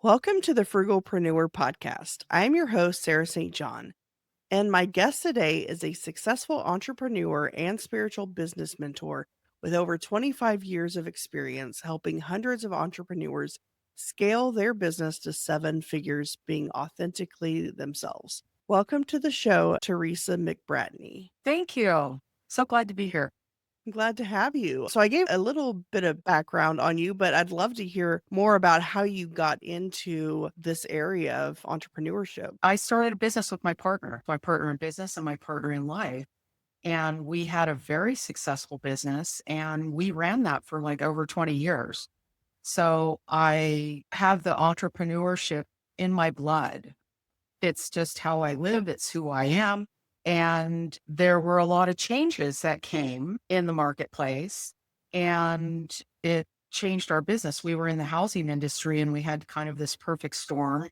Welcome to the Frugalpreneur podcast. I'm your host, Sarah St. John, and my guest today is a successful entrepreneur and spiritual business mentor with over 25 years of experience helping hundreds of entrepreneurs scale their business to seven figures being authentically themselves. Welcome to the show, Teresa McBratney. Thank you. So glad to be here. I'm glad to have you. So I gave a little bit of background on you, but I'd love to hear more about how you got into this area of entrepreneurship. I started a business with my partner in business and my partner in life. And we had a very successful business and we ran that for like over 20 years. So I have the entrepreneurship in my blood. It's just how I live, it's who I am. And there were a lot of changes that came in the marketplace and it changed our business. We were in the housing industry and we had kind of this perfect storm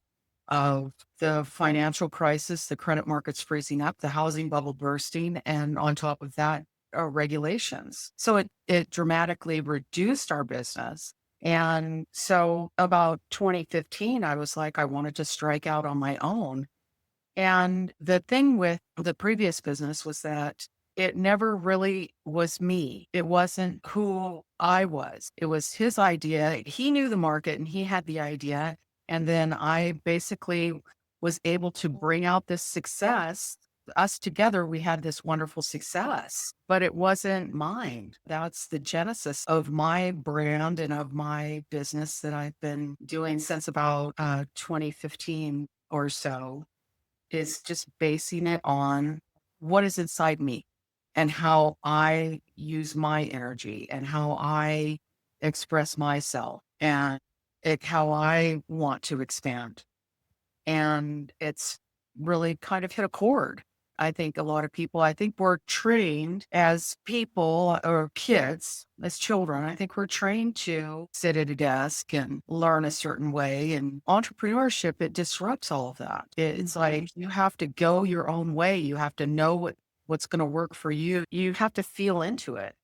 of the financial crisis, the credit markets freezing up, the housing bubble bursting, and on top of that, regulations. So it dramatically reduced our business. And so about 2015, I was like, I wanted to strike out on my own. And the thing with the previous business was that it never really was me. It wasn't who I was. It was his idea. He knew the market and he had the idea. And then I basically was able to bring out this success. Us together, we had this wonderful success, but it wasn't mine. That's the genesis of my brand and of my business that I've been doing since about 2015 or so, is just basing it on what is inside me and how I use my energy and how I express myself and how I want to expand. And it's really kind of hit a chord. I think a lot of people, I think we're trained as people or kids, as children, I think we're trained to sit at a desk and learn a certain way. And entrepreneurship, it disrupts all of that. It's like you have to go your own way. You have to know what's going to work for you. You have to feel into it.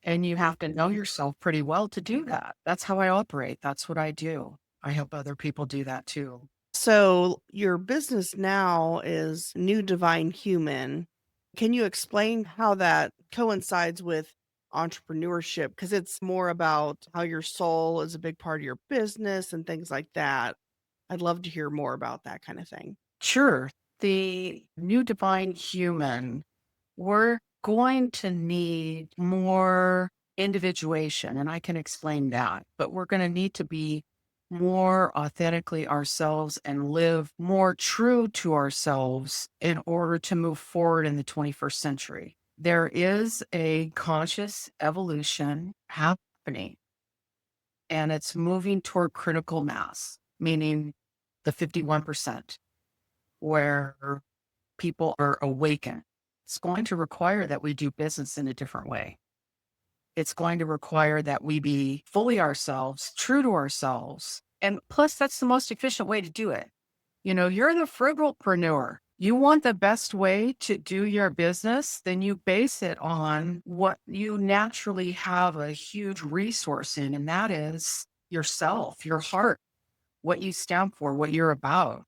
And you have to know yourself pretty well to do that. That's how I operate. That's what I do. I hope other people do that too. So, your business now is New Divine Human. Can you explain how that coincides with entrepreneurship? Because it's more about how your soul is a big part of your business and things like that. I'd love to hear more about that kind of thing. Sure. The new divine human, we're going to need more individuation, and I can explain that, but we're going to need to be more authentically ourselves and live more true to ourselves in order to move forward in the 21st century. There is a conscious evolution happening, and it's moving toward critical mass, meaning the 51%, where people are awakened. It's going to require that we do business in a different way. It's going to require that we be fully ourselves, true to ourselves. And plus, that's the most efficient way to do it. You know, you're the frugalpreneur. You want the best way to do your business, then you base it on what you naturally have a huge resource in, and that is yourself, your heart, what you stand for, what you're about,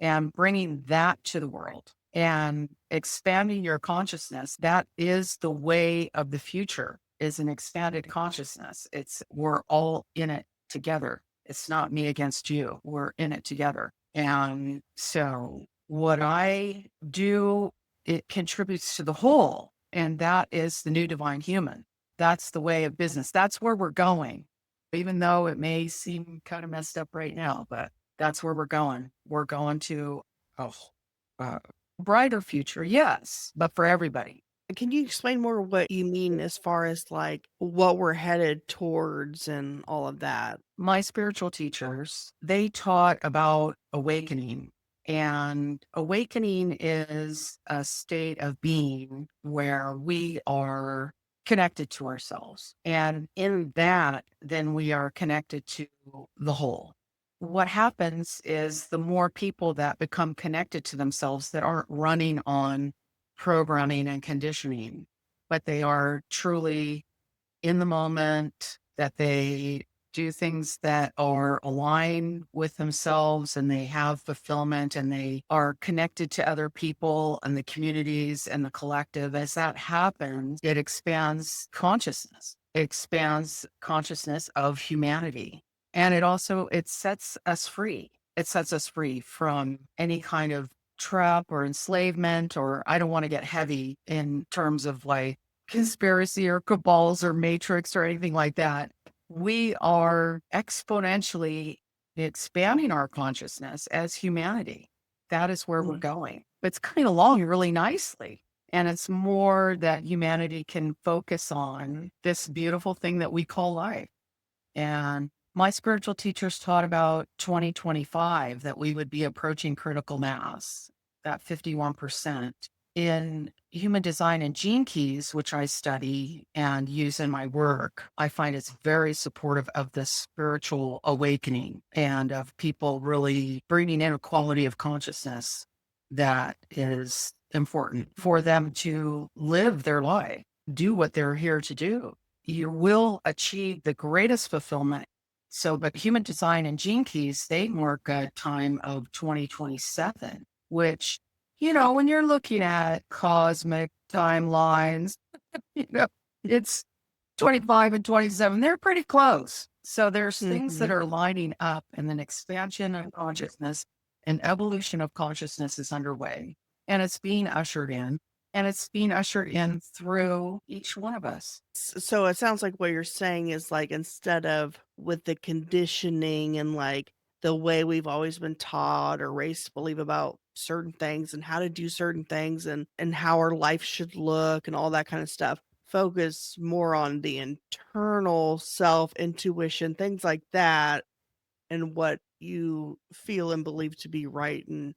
and bringing that to the world and expanding your consciousness. That is the way of the future, is an expanded consciousness. We're all in it together. It's not me against you. We're in it together. And so what I do, it contributes to the whole. And that is the new divine human. That's the way of business. That's where we're going, even though it may seem kind of messed up right now, but that's where we're going. We're going to a brighter future, yes, but for everybody. Can you explain more what you mean as far as like what we're headed towards and all of that? My spiritual teachers, they taught about awakening. And awakening is a state of being where we are connected to ourselves. And in that, then we are connected to the whole. What happens is the more people that become connected to themselves that aren't running on programming and conditioning, but they are truly in the moment, that they do things that are aligned with themselves and they have fulfillment and they are connected to other people and the communities and the collective. As that happens, it expands consciousness. It expands consciousness of humanity. And it sets us free. It sets us free from any kind of trap or enslavement, or I don't want to get heavy in terms of like conspiracy or cabals or matrix or anything like that. We are exponentially expanding our consciousness as humanity. That is where we're Mm. going. It's coming along really nicely. And it's more that humanity can focus on this beautiful thing that we call life. And my spiritual teachers taught about 2025 that we would be approaching critical mass, that 51%. In human design and gene keys, which I study and use in my work, I find it's very supportive of the spiritual awakening and of people really bringing in a quality of consciousness that is important for them to live their life, do what they're here to do. You will achieve the greatest fulfillment. So, but human design and gene keys, they mark a time of 2027, which, when you're looking at cosmic timelines, you know, it's 25 and 27, they're pretty close. So there's things that Mhm. are lining up and an expansion of consciousness and evolution of consciousness is underway. And it's being ushered in. And it's being ushered in through each one of us. So it sounds like what you're saying is like instead of with the conditioning and like the way we've always been taught or raised to believe about certain things and how to do certain things and how our life should look and all that kind of stuff, focus more on the internal self, intuition, things like that, and what you feel and believe to be right and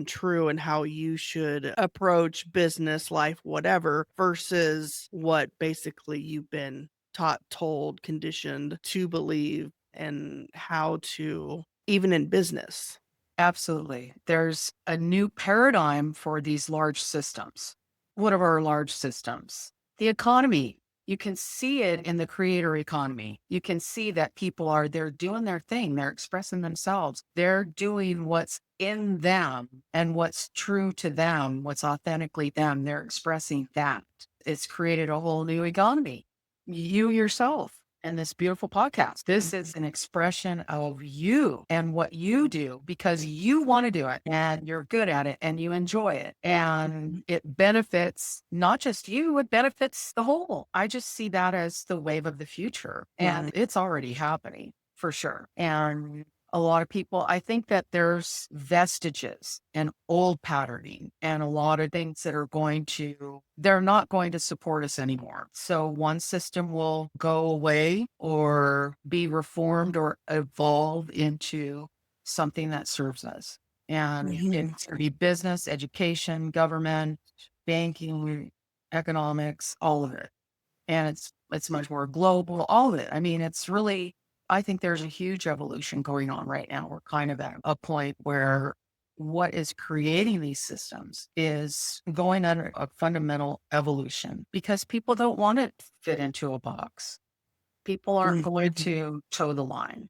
true and how you should approach business, life, whatever, versus what basically you've been taught, told, conditioned to believe and how to even in business. Absolutely. There's a new paradigm for these large systems. What are our large systems? The economy. You can see it in the creator economy. You can see that they're doing their thing. They're expressing themselves. They're doing what's in them and what's true to them, what's authentically them. They're expressing that. It's created a whole new economy. You yourself and this beautiful podcast. This is an expression of you and what you do because you want to do it and you're good at it and you enjoy it. And it benefits not just you, it benefits the whole. I just see that as the wave of the future. And Mhm. it's already happening for sure. And a lot of people, I think that there's vestiges and old patterning and a lot of things that they're not going to support us anymore. So one system will go away or be reformed or evolve into something that serves us. And Mhm. it could be business, education, government, banking, economics, all of it. And it's much more global, all of it. I mean, it's really I think there's a huge evolution going on right now. We're kind of at a point where what is creating these systems is going under a fundamental evolution because people don't want to fit into a box. People aren't going Mhm. to toe the line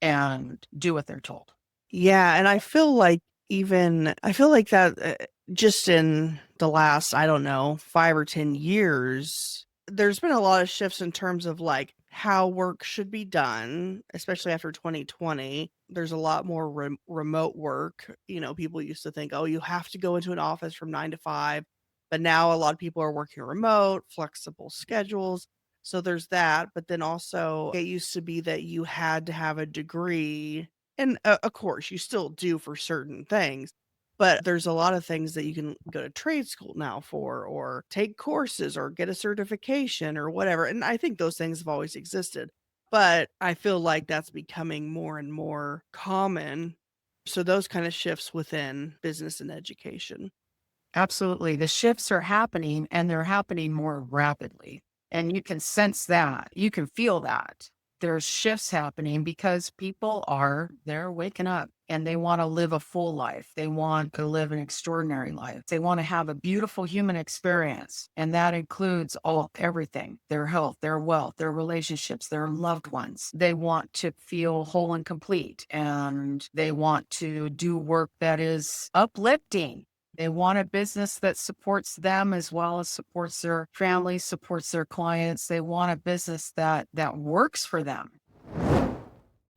and do what they're told. Yeah, and I feel like that just in the last, I don't know, 5 or 10 years, there's been a lot of shifts in terms of like how work should be done, especially after 2020. There's a lot more remote work. People used to think, "Oh, you have to go into an office from 9 to 5." But now a lot of people are working remote, flexible schedules. So there's that, but then also it used to be that you had to have a degree and, of course, you still do for certain things, but there's a lot of things that you can go to trade school now for or take courses or get a certification or whatever, and I think those things have always existed, but I feel like that's becoming more and more common. So those kinda shifts within business and education. Absolutely. The shifts are happening and they're happening more rapidly. And you can sense that. You can feel that. There's shifts happening because they're waking up and they want to live a full life. They want to live an extraordinary life. They want to have a beautiful human experience. And that includes everything, their health, their wealth, their relationships, their loved ones. They want to feel whole and complete, and they want to do work that is uplifting. They want a business that supports them as well as supports their family, supports their clients. They want a business that works for them.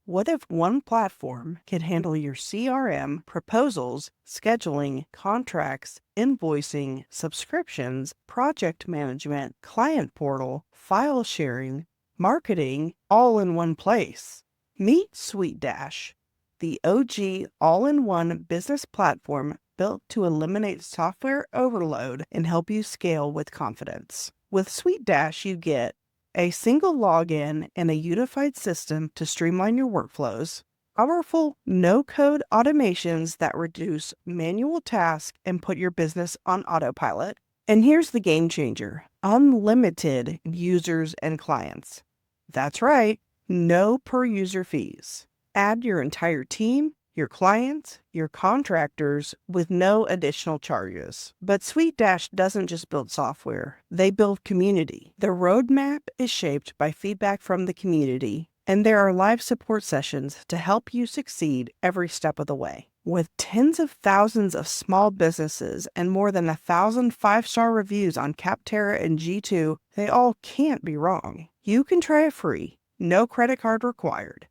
What if one platform can handle your CRM, proposals, scheduling, contracts, invoicing, subscriptions, project management, client portal, file sharing, marketing, all in one place? Meet SweetDash, the OG all-in-one business platform built to eliminate software overload and help you scale with confidence. With SweetDash, you get a single login and a unified system to streamline your workflows, powerful no-code automations that reduce manual tasks and put your business on autopilot. And here's the game changer: unlimited users and clients. That's right, no per user fees. Add your entire team, your clients, your contractors with no additional charges. But SweetDash doesn't just build software, they build community. The roadmap is shaped by feedback from the community, and there are live support sessions to help you succeed every step of the way. With tens of thousands of small businesses and more than 1,000 five-star reviews on Capterra and G2, they all can't be wrong. You can try it free, no credit card required,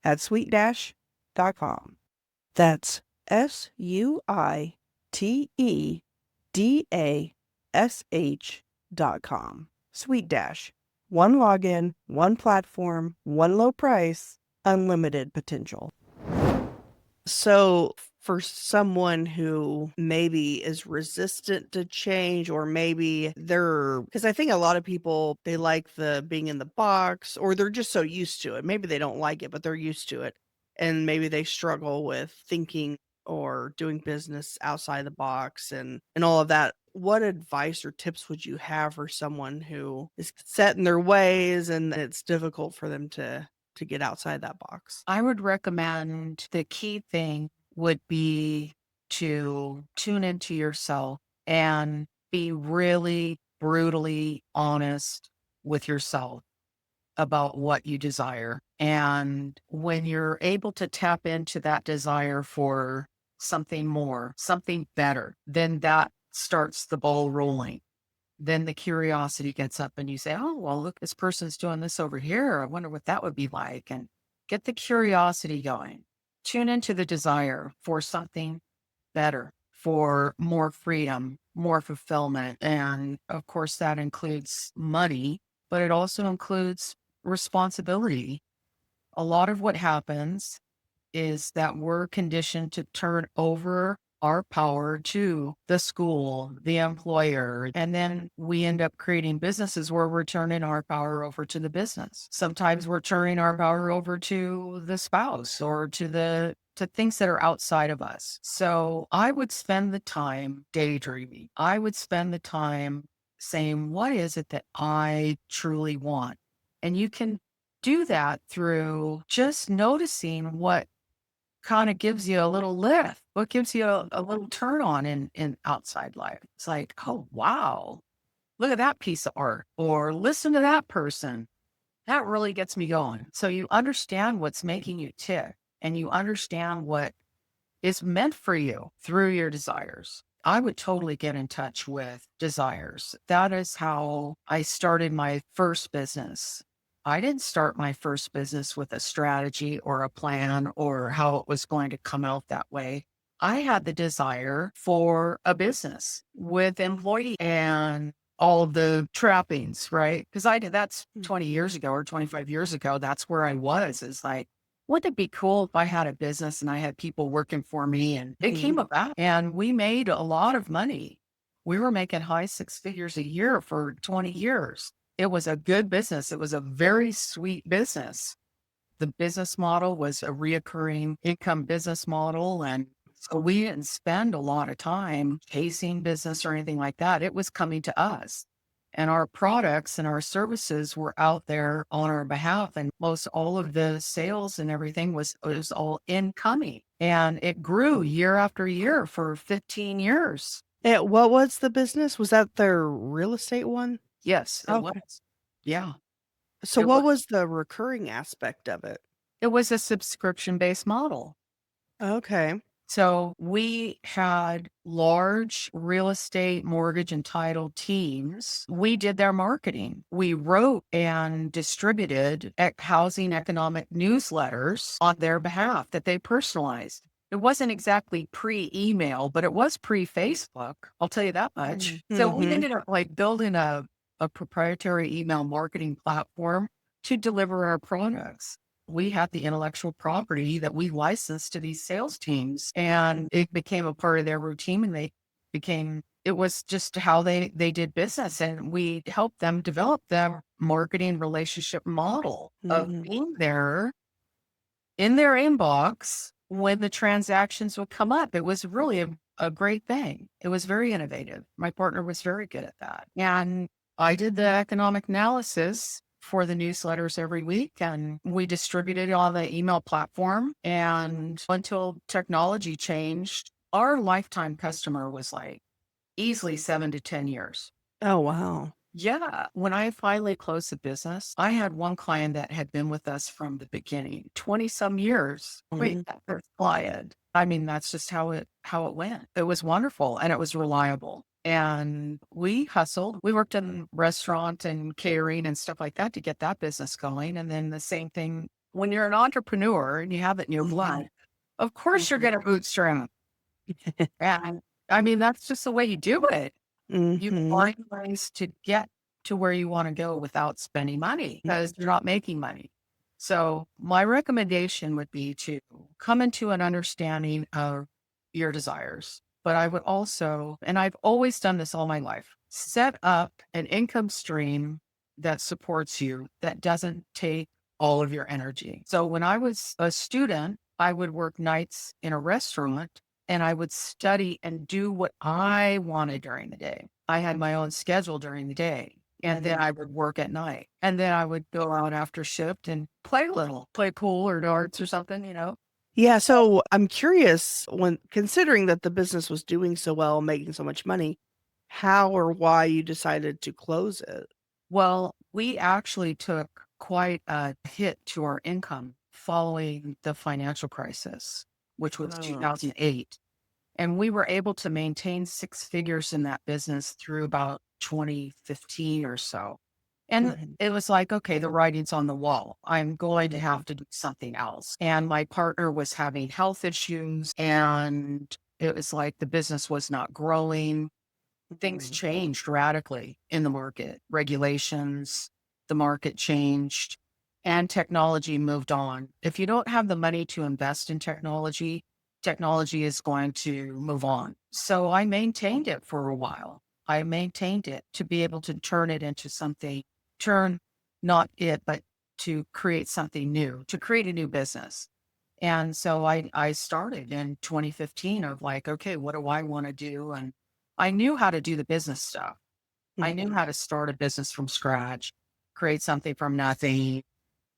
at sweetdash.com. That's SweetDash.com. SweetDash. One login, one platform, one low price, unlimited potential. So for someone who maybe is resistant to change, or maybe because I think a lot of people, they like the being in the box, or they're just so used to it. Maybe they don't like it, but they're used to it. And maybe they struggle with thinking or doing business outside the box and all of that. What advice or tips would you have for someone who is set in their ways and it's difficult for them to get outside that box? I would recommend the key thing would be to tune into yourself and be really brutally honest with yourself about what you desire. And when you're able to tap into that desire for something more, something better, then that starts the ball rolling. Then the curiosity gets up and you say, oh, well, look, this person's doing this over here. I wonder what that would be like. And get the curiosity going. Tune into the desire for something better, for more freedom, more fulfillment. And of course, that includes money, but it also includes responsibility. A lot of what happens is that we're conditioned to turn over our power to the school, the employer, and then we end up creating businesses where we're turning our power over to the business. Sometimes we're turning our power over to the spouse or to things that are outside of us. So I would spend the time daydreaming. I would spend the time saying, what is it that I truly want? And you can do that through just noticing what kind of gives you a little lift, what gives you a little turn on in outside life. It's like, oh, wow, look at that piece of art, or listen to that person. That really gets me going. So you understand what's making you tick, and you understand what is meant for you through your desires. I would totally get in touch with desires. That is how I started my first business. I didn't start my first business with a strategy or a plan or how it was going to come out that way. I had the desire for a business with employees and all of the trappings, right? Because that's 20 years ago or 25 years ago. That's where I was. Is like, wouldn't it be cool if I had a business and I had people working for me? And it came about, and we made a lot of money. We were making high six figures a year for 20 years. It was a good business. It was a very sweet business. The business model was a reoccurring income business model. And so we didn't spend a lot of time chasing business or anything like that. It was coming to us. And our products and our services were out there on our behalf. And most all of the sales and everything was all incoming. and it grew year after year for 15 years. What was the business? Was that their real estate one? Yes, it Okay. was. Yeah, So it what was. was the recurring aspect of it? It was a subscription-based model. Okay. So we had large real estate, mortgage, and title teams. We did their marketing. We wrote and distributed housing economic newsletters on their behalf that they personalized. It wasn't exactly pre-email, but it was pre-Facebook. I'll tell you that much. So we Mhm. ended up like building a proprietary email marketing platform to deliver our products. We had the intellectual property that we licensed to these sales teams, and it became a part of their routine, and it was just how they did business, and we helped them develop their marketing relationship model of Mhm. being there in their inbox when the transactions would come up. It was really a great thing. It was very innovative. My partner was very good at that. And I did the economic analysis for the newsletters every week, and we distributed it on the email platform. And until technology changed, our lifetime customer was like easily 7 to 10 years. Oh, wow. Yeah. When I finally closed the business, I had one client that had been with us from the beginning, 20 some years. Wait, Mhm. that first client. I mean, that's just how it went. It was wonderful and it was reliable. And we hustled. We worked in restaurant and catering and stuff like that to get that business going. And then the same thing when you're an entrepreneur and you have it in your blood, of course you're Mhm. gonna bootstrap. And I mean, that's just the way you do it. You Mhm. find ways to get to where you want to go without spending money because you're not making money. So my recommendation would be to come into an understanding of your desires. But I would also, and I've always done this all my life, set up an income stream that supports you, that doesn't take all of your energy. So when I was a student, I would work nights in a restaurant and I would study and do what I wanted during the day. I had my own schedule during the day, and then I would work at night. And then I would go out after shift and play a little, play pool or darts or something. Yeah, so I'm curious, when considering that the business was doing so well, making so much money, how or why you decided to close it? Well, we actually took quite a hit to our income following the financial crisis, which was Oh. 2008. And we were able to maintain six figures in that business through about 2015 or so. And Mhm. it was like, okay, the writing's on the wall. I'm going to have to do something else. And my partner was having health issues, and it was like the business was not growing. Things Mhm. changed radically in the market, regulations, the market changed, and technology moved on. If you don't have the money to invest in technology, technology is going to move on. So I maintained it for a while. I maintained it to be able to turn it into something, turn not it, but to create something new, to create a new business. And so I started in 2015 of like, okay, what do I want to do? And I knew how to do the business stuff. I knew Mhm. how to start a business from scratch, create something from nothing,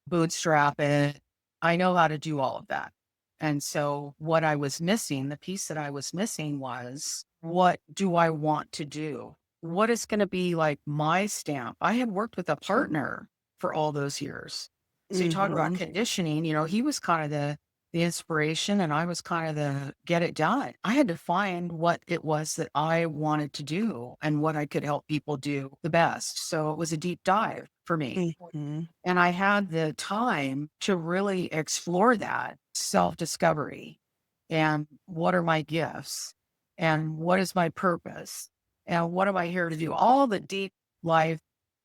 bootstrap it. I know how to do all of that. And so what I was missing, the piece that I was missing was, what do I want to do? What is going to be like my stamp? I had worked with a partner for all those years. So you talk about Mhm. conditioning, he was kind of the inspiration and I was kind of the get it done. I had to find what it was that I wanted to do and what I could help people do the best. So it was a deep dive for me. Mhm. And I had the time to really explore that self discovery and what are my gifts and what is my purpose and what am I here to do? All the deep life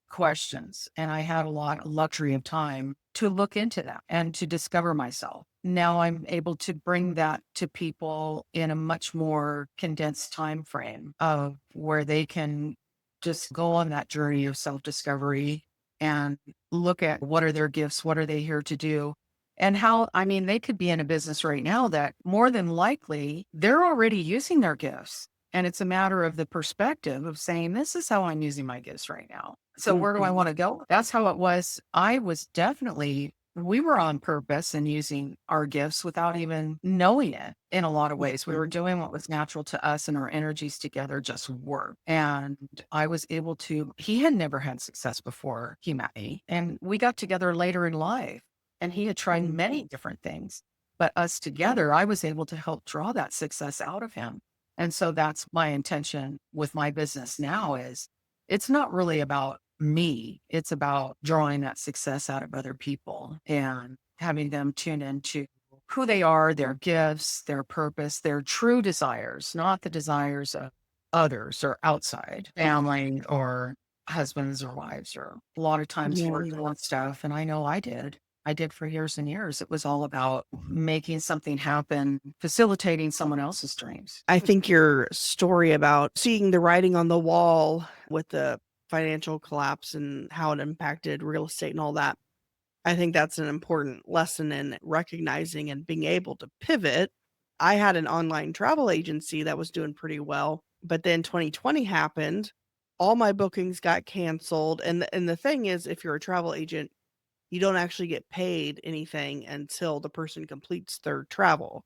questions. And I had a lot of luxury of time to look into that and to discover myself. Now I'm able to bring that to people in a much more condensed time frame of where they can just go on that journey of self discovery and look at what are their gifts, what are they here to do, and how, I mean, they could be in a business right now that more than likely they're already using their gifts. And it's a matter of the perspective of saying, this is how I'm using my gifts right now. So where do I Mhm. want to go? That's how it was. I was definitely we were on purpose and using our gifts without even knowing it in a lot of ways. We were Mhm. doing what was natural to us and our energies together just worked. And I was able to, he had never had success before he met me. And we got together later in life and he had tried Mm. many different things. But us together, I was able to help draw that success out of him. And so that's my intention with my business now is it's not really about me. It's about drawing that success out of other people and having them tune into who they are, their gifts, their purpose, their true desires, not the desires of others or outside family or husbands or wives, or a lot of times Yeah. we're doing stuff. And I know I did. I did for years and years. It was all about making something happen, facilitating someone else's dreams. I think your story about seeing the writing on the wall with the financial collapse and how it impacted real estate and all that, I think that's an important lesson in recognizing and being able to pivot. I had an online travel agency that was doing pretty well, but then 2020 happened. All my bookings got canceled. And the thing is, if you're a travel agent, you don't actually get paid anything until the person completes their travel.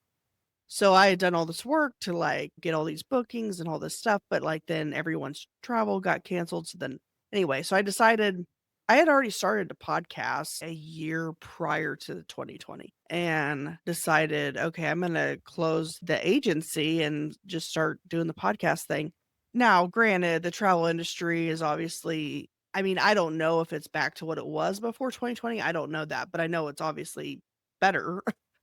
So I had done all this work to, like, get all these bookings and all this stuff, but, like, then everyone's travel got canceled, so then anyway, so I decided I had already started a podcast a year prior to 2020 and decided, "Okay, I'm gonna close the agency and just start doing the podcast thing." Now, granted, the travel industry is obviously, I mean, I don't know if it's back to what it was before 2020, I don't know that, but I know it's obviously better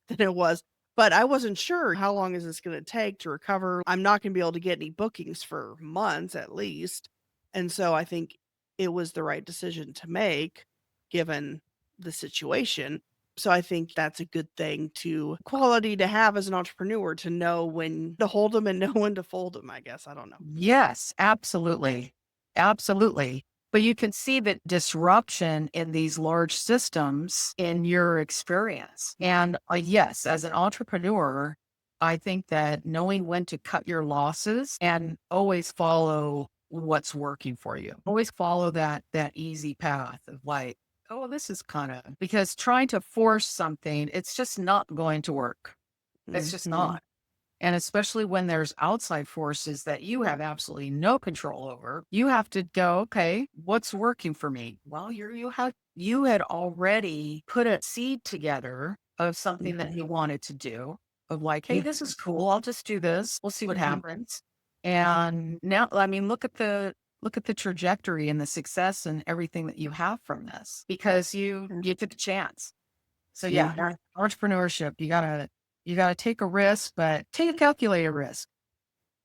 than it was, but I wasn't sure how long is this gonna take to recover. I'm not gonna be able to get any bookings for months at least, and so I think it was the right decision to make given the situation. So I think that's a good thing to quality to have as an entrepreneur, to know when to hold them and know when to fold them. I guess, I don't know. Yes, absolutely. Absolutely. But you can see that disruption in these large systems in your experience. And yes, as an entrepreneur, I think that knowing when to cut your losses and always follow what's working for you. Always follow that easy path of like, oh, this is kind of because trying to force something, it's just not going to work. It's just Mhm. not. And especially when there's outside forces that you have absolutely no control over, you have to go, okay, what's working for me? Well, you had already put a seed together of something that Mhm. you wanted to do, of like, hey, this is cool. I'll just do this. We'll see what happens. And now, I mean, look at the trajectory and the success and everything that you have from this because you took a chance. So yeah, Mhm. entrepreneurship, you gotta take a risk, but take a calculated risk.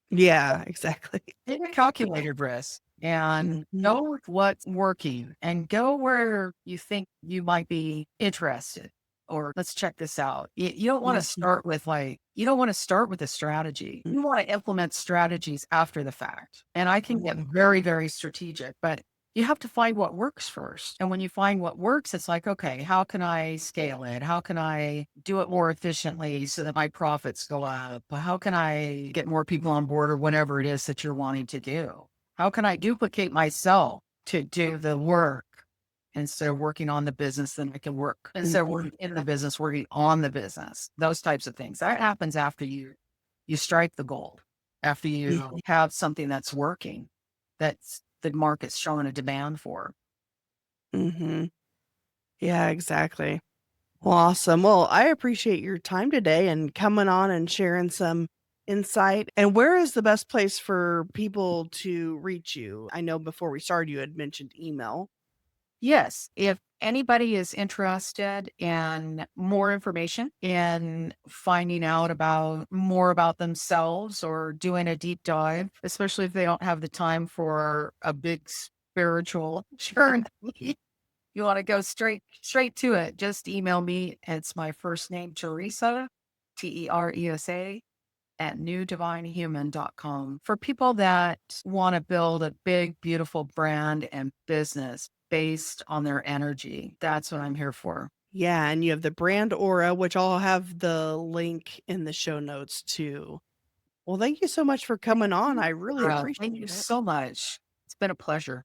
Yeah, exactly. Take a calculated risk and Mhm. go with what's working and go where you think you might be interested. Or let's check this out. You don't want to Mhm. start with you don't want to start with a strategy. You want to implement strategies after the fact. And I can get very, very strategic, but you have to find what works first. And when you find what works, it's like, okay, how can I scale it? How can I do it more efficiently so that my profits go up? How can I get more people on board or whatever it is that you're wanting to do? How can I duplicate myself to do the work instead of working on the business? Then I can work instead of Mhm. working in the business, working on the business, those types of things. That happens after you strike the gold, after you Mhm. have something that's working, that's the market's showing a demand for. Mhm. Yeah, exactly. Well, awesome. Well, I appreciate your time today and coming on and sharing some insight. And where is the best place for people to reach you? I know before we started, you had mentioned email. Yes, if anybody is interested in more information in finding out about more about themselves or doing a deep dive, especially if they don't have the time for a big spiritual journey, you want to go straight to it, just email me. It's my first name, Teresa, Teresa at newdivinehuman.com for people that want to build a big, beautiful brand and business based on their energy. That's what I'm here for. Yeah, and you have the brand aura, which I'll have the link in the show notes too. Well, thank you so much for coming on. I really Thank you appreciate it. so much. It's been a pleasure.